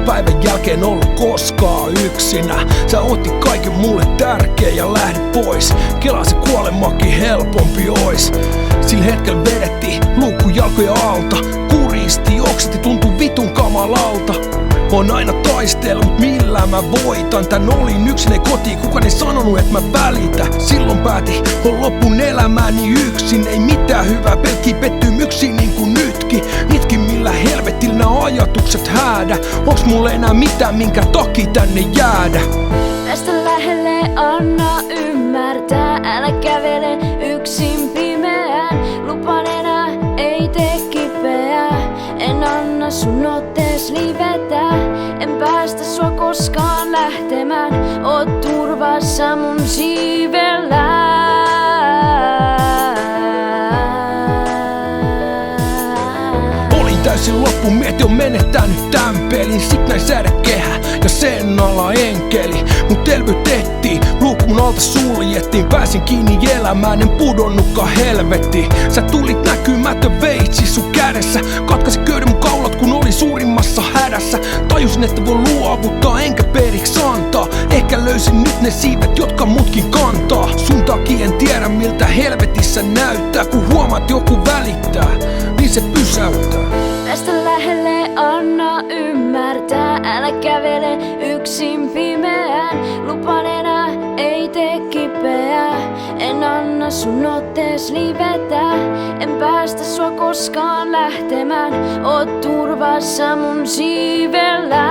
päivän jälkeen ollut koskaan yksinä. Sä otit kaiken mulle tärkeä ja lähdit pois. Kelaa se kuolemakin helpompi ois. Sillä hetkellä vedettiin luukku jalkoja alta. Kuristi, oksetti, tuntuu vitun kamalalta. On aina taistellut, millä mä voitan. Tän olin yksin, ei kotiin, kukaan ei sanonut, et mä välitä. Silloin päätin, on lopun elämäni yksin. Ei mitään hyvää, pelkkiä pettymyksiä niin kuin nytkin. Mitkin millä helvetillä nää ajatukset häädä. Onks mulle enää mitään, minkä takia tänne jäädä? Tästä lähelle anna ymmärtää, älä kävele yksin pimeään. Lupaan enää ei tee kipeää, en anna sun ottees livetä. En päästä sua koskaan lähtemään, oot turvassa mun siivellä. Olin täysin loppu, mieti on menettänyt tän pelin. Sit näin sädekehä ja sen ala enkeli. Mut elvytettiin, luuk mun alta suljettiin. Pääsin kiinni elämään, en pudonnutkaan helvettiin. Sä tulit näkymätön veitsi sun kädessä. Katkasi köyden mun kaulat kun oli suurimmassa hädässä. Tajusin että voi luovuttaa enkä periksi antaa. Ehkä löysin nyt ne siivet jotka mutkin kantaa. Sun takia en tiedä miltä helvetissä näyttää. Kun huomaat joku välittää, niin se pysäyttää. Tästä lähelle anna ymmärtää, älä kävele yksin pimeään. Lupaan enää ei tee kipeää, en anna sun ottees livetä. En päästä sua koskaan lähtemään, oot turvassa mun siivellä.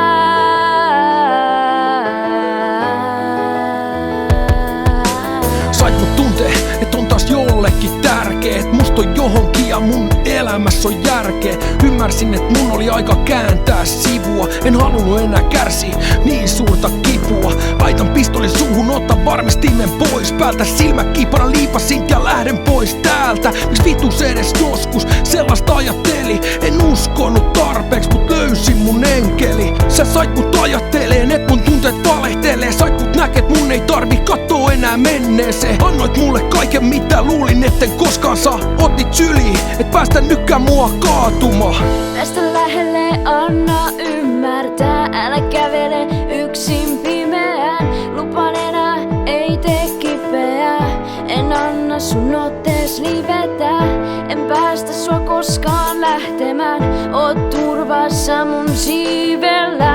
Sait mut tuntee, et on taas jollekin tärkeä. Et musta on johonkin ja mun elämässä on järkeä. Ymmärsin et mun oli aika kääntää sivua. En halunnut enää kärsiä niin suurta kipua. Laitan pistolin suuhun, ota varmistimen pois päältä. Silmäkipara liipasin ja lähden pois täältä. Miks vitus edes joskus sellaista ajatteli? En uskonut tarpeeksi mut löysin mun enkeli. Sä sait mut ajatteleen et mun tunteet valehtelee. Sait mut näket mun ei tarvi kattoo enää menneeseen. Annoit mulle kaiken mitä luulin etten koskaan saa. Otit syliin et päästä nytkään mua kaatumaan. Tästä lähelle anna ymmärtää, älä kävele yksin pimeään. Lupaan enää ei tee kipeää, en anna sun ottees livetä. En päästä sua koskaan lähtemään, oot turvassa mun siivellä.